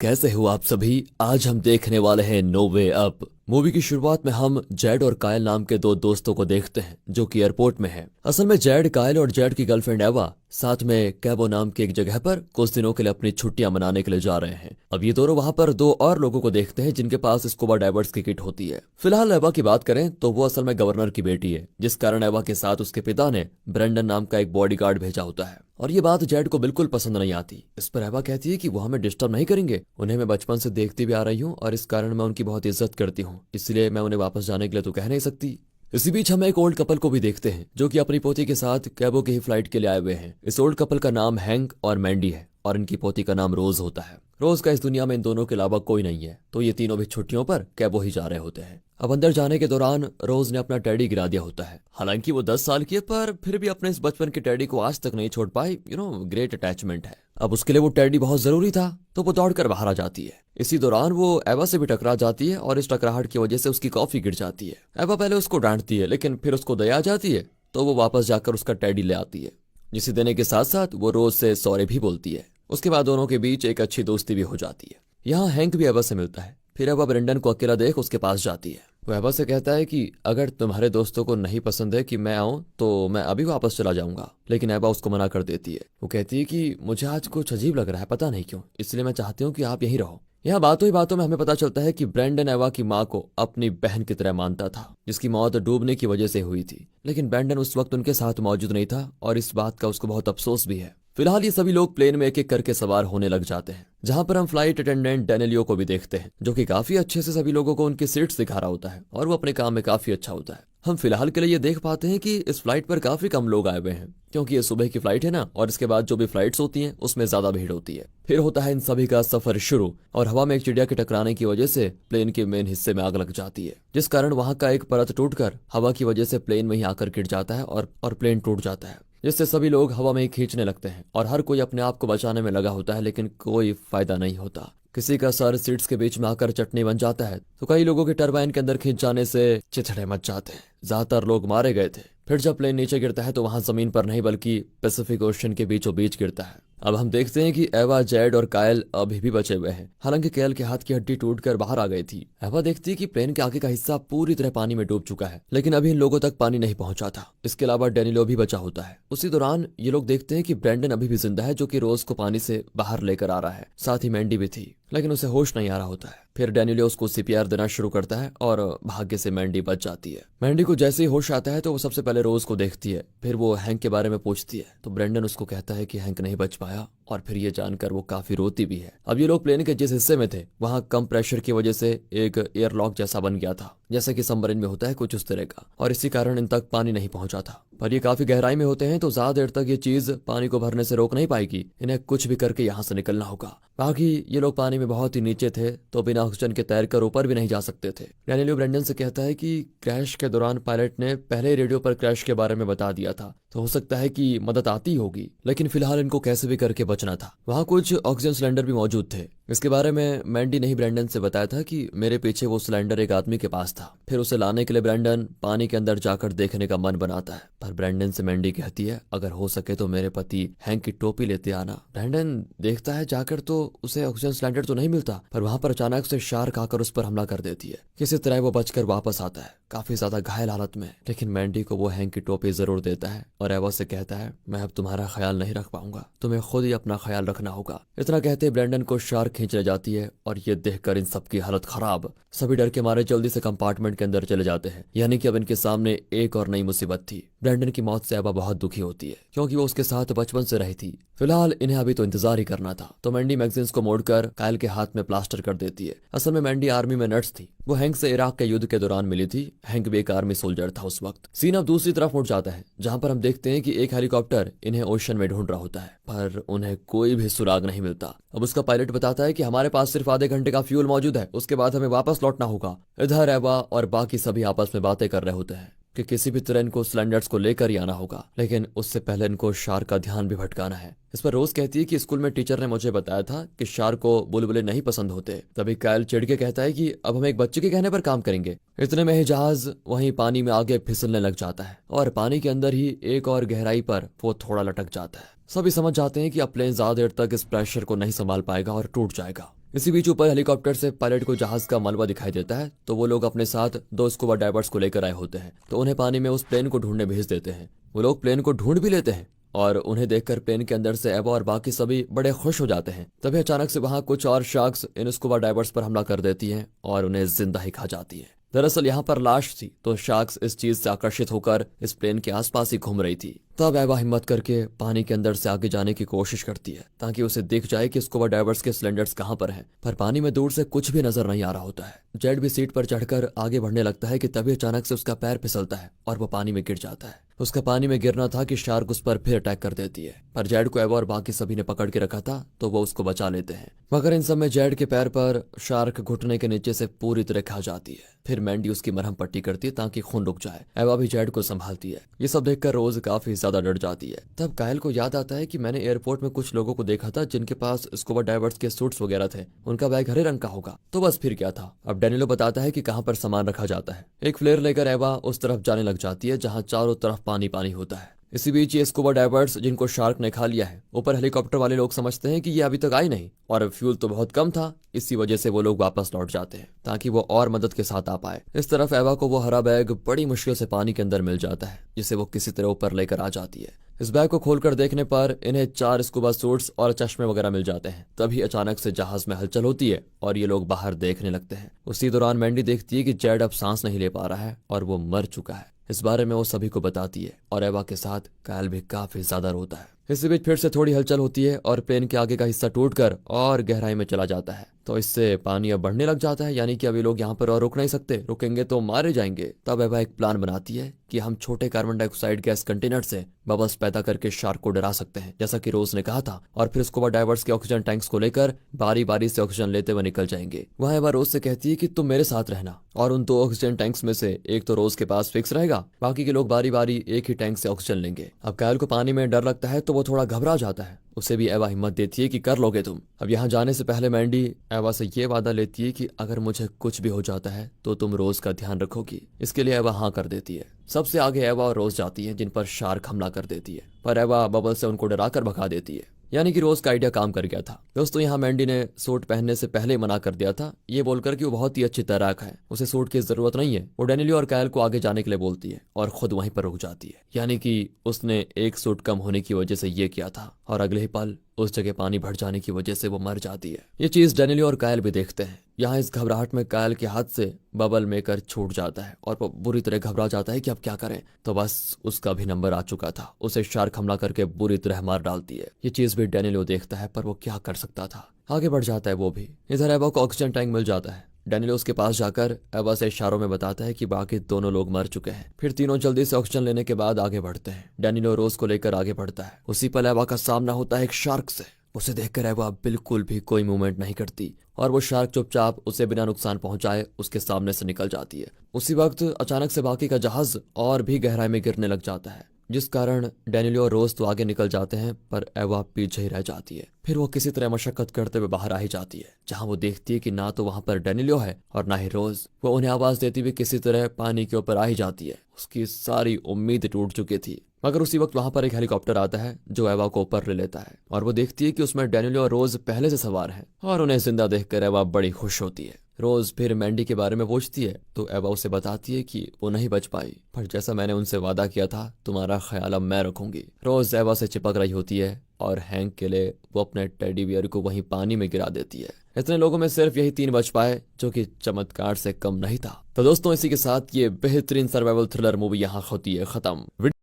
कैसे हो आप सभी। आज हम देखने वाले हैं नो वे अप। मूवी की शुरुआत में हम जेड और कायल नाम के दो दोस्तों को देखते हैं जो कि एयरपोर्ट में हैं। असल में जेड, कायल और जेड की गर्लफ्रेंड एवा साथ में कैबो नाम की एक जगह पर कुछ दिनों के लिए अपनी छुट्टियां मनाने के लिए जा रहे हैं। अब ये दोनों वहां पर दो और लोगों को देखते हैं जिनके पास स्कूबा डाइवर्स की किट होती है। फिलहाल एवा की बात करें तो वो असल में गवर्नर की बेटी है, जिस कारण एवा के साथ उसके पिता ने ब्रेंडन नाम का एक बॉडीगार्ड भेजा होता है। और ये बात जेड को बिल्कुल पसंद नहीं आती। इस पर एवा कहती है कि वो हमें डिस्टर्ब नहीं करेंगे, उन्हें मैं बचपन से देखती भी आ रही हूँ और इस कारण मैं उनकी बहुत इज्जत करती हूँ, इसलिए मैं उन्हें वापस जाने के लिए तो कह नहीं सकती। इसी बीच हम एक ओल्ड कपल को भी देखते हैं जो कि अपनी पोती के साथ कैबो की ही फ्लाइट के लिए आए हुए हैं। इस ओल्ड कपल का नाम हैंक और मैंडी है और इनकी पोती का नाम रोज होता है। रोज का इस दुनिया में इन दोनों के अलावा कोई नहीं है, तो ये तीनों भी छुट्टियों पर कैबो ही जा रहे होते हैं। अब अंदर जाने के दौरान रोज ने अपना टैडी गिरा दिया होता है। हालांकि वो 10 साल की है पर फिर भी अपने इस बचपन के टैडी को आज तक नहीं छोड़ पाई। ग्रेट अटैचमेंट है। अब उसके लिए वो टैडी बहुत जरूरी था, तो वो दौड़कर बाहर आ जाती है। इसी दौरान वो एवा से भी टकरा जाती है और इस टकराहट की वजह से उसकी कॉफी गिर जाती है। एवा पहले उसको डांटती है लेकिन फिर उसको दया आ जाती है, तो वो वापस जाकर उसका टैडी ले आती है, जिसे देने के साथ साथ वो रोज से सॉरी भी बोलती है। उसके बाद दोनों के बीच एक अच्छी दोस्ती भी हो जाती है। यहाँ हैंक भी एवा से मिलता है। फिर एवा ब्रेंडन को अकेला देख उसके पास जाती है। वो एवा से कहता है कि अगर तुम्हारे दोस्तों को नहीं पसंद है कि मैं आऊं तो मैं अभी वापस चला जाऊंगा, लेकिन एवा उसको मना कर देती है। वो कहती है कि मुझे आज कुछ अजीब लग रहा है, पता नहीं क्यों, इसलिए मैं चाहती हूँ कि आप यहीं रहो। यहाँ बातों ही बातों में हमें पता चलता है कि ब्रेंडन एवा की माँ को अपनी बहन की तरह मानता था, जिसकी मौत डूबने की वजह से हुई थी। लेकिन ब्रेंडन उस वक्त उनके साथ मौजूद नहीं था और इस बात का उसको बहुत अफसोस भी है। फिलहाल ये सभी लोग प्लेन में एक एक करके सवार होने लग जाते हैं, जहां पर हम फ्लाइट अटेंडेंट डेनिलियो को भी देखते हैं जो कि काफी अच्छे से सभी लोगों को उनकी सीट्स दिखा रहा होता है और वो अपने काम में काफी अच्छा होता है। हम फिलहाल के लिए ये देख पाते हैं कि इस फ्लाइट पर काफी कम लोग आए हुए हैं, क्योंकि ये सुबह की फ्लाइट है ना, और इसके बाद जो भी फ्लाइट्स होती हैं उसमें ज्यादा भीड़ होती है। फिर होता है इन सभी का सफर शुरू और हवा में एक चिड़िया के टकराने की वजह से प्लेन के मेन हिस्से में आग लग जाती है, जिस कारण वहां का एक परत टूटकर हवा की वजह से प्लेन में ही आकर गिर जाता है और प्लेन टूट जाता है, जिससे सभी लोग हवा में ही खींचने लगते हैं और हर कोई अपने आप को बचाने में लगा होता है, लेकिन कोई फायदा नहीं होता। किसी का सर सीट्स के बीच में आकर चटनी बन जाता है, तो कई लोगों के टरबाइन के अंदर खींच जाने से चिथड़े मच जाते हैं। ज्यादातर लोग मारे गए थे। फिर जब प्लेन नीचे गिरता है तो वहां जमीन पर नहीं बल्कि पैसिफिक ओशन के बीचों बीच गिरता है। अब हम देखते हैं कि एवा, जेड और कायल अभी भी बचे हुए हैं। हालांकि कायल के हाथ की हड्डी टूटकर बाहर आ गई थी। एवा देखती है कि प्लेन के आगे का हिस्सा पूरी तरह पानी में डूब चुका है, लेकिन अभी इन लोगों तक पानी नहीं पहुंचा था। इसके अलावा डेनिलो भी बचा होता है। उसी दौरान ये लोग देखते हैं कि ब्रेंडन अभी भी जिंदा है, जो कि रोज को पानी से बाहर लेकर आ रहा है। साथ ही मैंडी भी थी, लेकिन उसे होश नहीं आ रहा होता है। फिर डेनिलो उसको सीपीआर देना शुरू करता है और भाग्य से मैंडी बच जाती है। मैंडी को जैसे ही होश आता है तो वो सबसे पहले रोज को देखती है। फिर वो हैंक के बारे में पूछती है तो ब्रेंडन उसको कहता है कि हैंक नहीं बच पाया, और फिर ये जानकर वो काफी रोती भी है। अब ये लोग प्लेन के जिस हिस्से में थे वहां कम प्रेशर की वजह से एक एयरलॉक जैसा बन गया था, जैसे कि सबमरीन में होता है कुछ उस तरह का, और इसी कारण इन तक पानी नहीं पहुंचा था। पर ये काफी गहराई में होते हैं तो ज्यादा देर तक ये चीज पानी को भरने से रोक नहीं पाएगी। इन्हें कुछ भी करके यहाँ से निकलना होगा। बाकी ये लोग पानी में बहुत ही नीचे थे तो बिना ऑक्सीजन के तैरकर ऊपर भी नहीं जा सकते थे। डेनिलो ब्रेंडन से कहता है कि क्रैश के दौरान पायलट ने पहले रेडियो पर क्रैश के बारे में बता दिया था, तो हो सकता है कि मदद आती होगी, लेकिन फिलहाल इनको कैसे भी करके बचना था। वहां कुछ ऑक्सीजन सिलेंडर भी मौजूद थे। इसके बारे में मैंडी ने ही ब्रेंडन से बताया था कि मेरे पीछे वो सिलेंडर एक आदमी के पास था। फिर उसे लाने के लिए ब्रेंडन पानी के अंदर जाकर देखने का मन बनाता है, पर ब्रेंडन से मैंडी कहती है अगर हो सके तो मेरे पति हैंक की टोपी लेते आना। ब्रेंडन देखता है जाकर तो उसे ऑक्सीजन सिलेंडर तो नहीं मिलता, पर वहां पर अचानक से शार्क आकर उस पर हमला कर देती है। किसी तरह वो बचकर वापस आता है, काफी ज्यादा घायल हालत में, लेकिन मैंडी को वो हैंक की टोपी जरूर देता है और एवा से कहता है मैं अब तुम्हारा ख्याल नहीं रख पाऊंगा, तुम्हें खुद ही अपना ख्याल रखना होगा। इतना कहते ब्रेंडन को शार्क खींच ले जाती है और ये देखकर इन सबकी हालत खराब। सभी डर के मारे जल्दी से कंपार्टमेंट के अंदर चले जाते हैं, यानी कि अब इनके सामने एक और नई मुसीबत थी। ब्रेंडन की मौत से एवा बहुत दुखी होती है क्योंकि वो उसके साथ बचपन से रही थी। फिलहाल इन्हें अभी तो इंतजार ही करना था, तो मैंडी मैगजीन्स को मोड़कर कायल के हाथ में प्लास्टर कर देती है। असल में मैंडी आर्मी में नर्स थी। वो हैंक से इराक के युद्ध के दौरान मिली थी। हैंक भी एक आर्मी सोल्जर था उस वक्त। सीन अब दूसरी तरफ मुड़ जाता है, जहां पर हम देखते हैं कि एक हेलीकॉप्टर इन्हें ओशन में ढूंढ रहा होता है, पर उन्हें कोई भी सुराग नहीं मिलता। अब उसका पायलट बताता है कि हमारे पास सिर्फ आधे घंटे का फ्यूल मौजूद है, उसके बाद हमें वापस लौटना होगा। इधर एवा और बाकी सभी आपस में बातें कर रहे होते हैं कि किसी भी तरह इनको सिलेंडर्स को लेकर ही आना होगा, लेकिन उससे पहले इनको शार्क का ध्यान भी भटकाना है। इस पर रोज कहती है कि स्कूल में टीचर ने मुझे बताया था कि शार्क को बुलबुले नहीं पसंद होते। तभी कायल चिढ़ के कहता है कि अब हम एक बच्चे के कहने पर काम करेंगे। इतने में ही जहाज वहीं पानी में आगे फिसलने लग जाता है और पानी के अंदर ही एक और गहराई पर वो थोड़ा लटक जाता है। सभी समझ जाते हैं कि अब प्लेन ज्यादा देर तक इस प्रेशर को नहीं संभाल पाएगा और टूट जाएगा। इसी बीच ऊपर हेलीकॉप्टर से पायलट को जहाज का मलबा दिखाई देता है, तो वो लोग अपने साथ 2 स्कूबा डाइवर्स को लेकर आए होते हैं, तो उन्हें पानी में उस प्लेन को ढूंढने भेज देते हैं। वो लोग प्लेन को ढूंढ भी लेते हैं और उन्हें देखकर प्लेन के अंदर से एवा और बाकी सभी बड़े खुश हो जाते हैं। तभी अचानक से वहां कुछ और शार्क्स इन स्कूबा डाइवर्स पर हमला कर देती हैं और उन्हें जिंदा ही खा जाती है। दरअसल यहाँ पर लाश थी, तो शार्क्स इस चीज से आकर्षित होकर इस प्लेन के आसपास ही घूम रही थी। तब एवा हिम्मत करके पानी के अंदर से आगे जाने की कोशिश करती है ताकि उसे दिख जाए कि स्कूबा डाइवर्स के सिलेंडर्स कहाँ पर हैं, पर पानी में दूर से कुछ भी नजर नहीं आ रहा होता है। जेड भी सीट पर चढ़कर आगे बढ़ने लगता है कि तभी अचानक से उसका पैर फिसलता है और वो पानी में गिर जाता है। उसका पानी में गिरना था कि शार्क उस पर फिर अटैक कर देती है, पर जेड को एवा और बाकी सभी ने पकड़ के रखा था, तो वो उसको बचा लेते हैं। मगर इन सब में जेड के पैर पर शार्क घुटने के नीचे से पूरी तरह खा जाती है। फिर मैंडी उसकी मरहम पट्टी करती है ताकि खून रुक जाए। एवा भी जेड को संभालती है। ये सब देखकर रोज काफी ज्यादा डर जाती है। तब कायल को याद आता है कि मैंने एयरपोर्ट में कुछ लोगों को देखा था जिनके पास स्कूबा डाइवर्स के सूट्स वगैरह थे, उनका बैग हरे रंग का होगा। तो बस फिर क्या था। अब डैनिलो बताता है कि कहाँ पर सामान रखा जाता है। एक फ्लेयर लेकर एवा उस तरफ जाने लग जाती है जहाँ चारों तरफ पानी पानी होता है। इसी बीच ये स्कूबा डाइवर्स जिनको शार्क ने खा लिया है, ऊपर हेलीकॉप्टर वाले लोग समझते हैं कि ये अभी तक आई नहीं और फ्यूल तो बहुत कम था, इसी वजह से वो लोग वापस लौट जाते हैं ताकि वो और मदद के साथ आ पाए। इस तरफ एवा को वो हरा बैग बड़ी मुश्किल से पानी के अंदर मिल जाता है, जिसे वो किसी तरह ऊपर लेकर आ जाती है। इस बैग को खोलकर देखने पर इन्हें 4 स्कूबा सूट्स और चश्मे वगैरह मिल जाते हैं। तभी अचानक से जहाज में हलचल होती है और ये लोग बाहर देखने लगते हैं। उसी दौरान मैंडी देखती है कि जेड अब सांस नहीं ले पा रहा है और वो मर चुका है। इस बारे में वो सभी को बताती है और एवा के साथ कायल भी काफी ज्यादा रोता है। इसी बीच फिर से थोड़ी हलचल होती है और प्लेन के आगे का हिस्सा टूटकर और गहराई में चला जाता है, तो इससे पानी अब बढ़ने लग जाता है, यानी कि अभी लोग यहाँ पर और रुक नहीं सकते, रुकेंगे तो मारे जाएंगे। तब एवा एक प्लान बनाती है कि हम छोटे कार्बन डाइऑक्साइड गैस कंटेनर से बबल्स पैदा करके शार्क को डरा सकते हैं, जैसा कि रोज ने कहा था, और फिर स्कूबा डाइवर्स के ऑक्सीजन टैंक्स को लेकर बारी बारी से ऑक्सीजन लेते हुए निकल जाएंगे। वहाँ एवा रोज से कहती है कि तुम मेरे साथ रहना, और उन 2 ऑक्सीजन टैंक्स में से एक तो रोज के पास फिक्स रहेगा, बाकी के लोग बारी बारी एक ही टैंक से ऑक्सीजन लेंगे। अब कायल को पानी में डर लगता है तो वो थोड़ा घबरा जाता है। उसे भी एवा हिम्मत देती है कि कर लोगे तुम। अब यहाँ जाने से पहले मैंडी एवा से ये वादा लेती है कि अगर मुझे कुछ भी हो जाता है तो तुम रोज का ध्यान रखोगी। इसके लिए एवा हाँ कर देती है। सबसे आगे एवा और रोज जाती है, जिन पर शार्क हमला कर देती है, पर एवा बबल से उनको डराकर भगा देती है, यानी कि रोज का आइडिया काम कर गया था। दोस्तों यहाँ मैंडी ने सूट पहनने से पहले मना कर दिया था, ये बोलकर कि वो बहुत ही अच्छी तैराक है, उसे सूट की जरूरत नहीं है। वो डैनिलो और कायल को आगे जाने के लिए बोलती है और खुद वहीं पर रुक जाती है, यानी कि उसने एक सूट कम होने की वजह से ये किया था, और अगले ही पल उस जगह पानी भर जाने की वजह से वो मर जाती है। ये चीज डैनिलो और कायल भी देखते हैं। यहाँ इस घबराहट में कायल के हाथ से बबल मेकर छूट जाता है और वो बुरी तरह घबरा जाता है कि अब क्या करें। तो बस उसका भी नंबर आ चुका था, उसे शार्क हमला करके बुरी तरह मार डालती है। ये चीज भी डैनिलो देखता है, पर वो क्या कर सकता था, आगे बढ़ जाता है वो भी। इधर एवा को ऑक्सीजन टैंक मिल जाता है। डैनिलो उसके पास जाकर एवा से इशारों में बताता है कि बाकी दोनों लोग मर चुके हैं। फिर तीनों जल्दी से ऑक्सीजन लेने के बाद आगे बढ़ते हैं। डैनिलो रोज को लेकर आगे बढ़ता है। उसी पल एवा का सामना होता है एक शार्क से। उसे देखकर एवा बिल्कुल भी कोई मूवमेंट नहीं करती और वो शार्क चुपचाप उसे बिना नुकसान पहुंचाए उसके सामने से निकल जाती है। उसी वक्त अचानक से बाकी का जहाज और भी गहराई में गिरने लग जाता है, जिस कारण डैनिलो और रोज तो आगे निकल जाते हैं, पर एवा पीछे ही रह जाती है। फिर वो किसी तरह मशक्कत करते हुए बाहर आ ही जाती है, जहां वो देखती है कि ना तो वहां पर डैनिलो है और ना ही रोज। वो उन्हें आवाज देती हुई किसी तरह पानी के ऊपर आ ही जाती है। उसकी सारी उम्मीद टूट चुकी थी। मगर उसी वक्त वहां पर एक हेलीकॉप्टर आता है जो एवा को ऊपर ले लेता है, और वो देखती है कि उसमें डैनिलो और रोज पहले से सवार हैं, और उन्हें जिंदा देखकर एवा बड़ी खुश होती है। रोज फिर मैंडी के बारे में पूछती है तो एवा उसे बताती है कि वो नहीं बच पाई, पर जैसा मैंने उनसे वादा किया था तुम्हारा ख्याल अब मैं रखूंगी। रोज एवा से चिपक रही होती है और हैंक के लिए वो अपने टेडी बियर को वहीं पानी में गिरा देती है। इतने लोगों में सिर्फ यही 3 बच पाए, जो कि चमत्कार से कम नहीं था। तो दोस्तों इसी के साथ ये बेहतरीन सर्वाइवल थ्रिलर मूवी यहाँ होती है खत्म।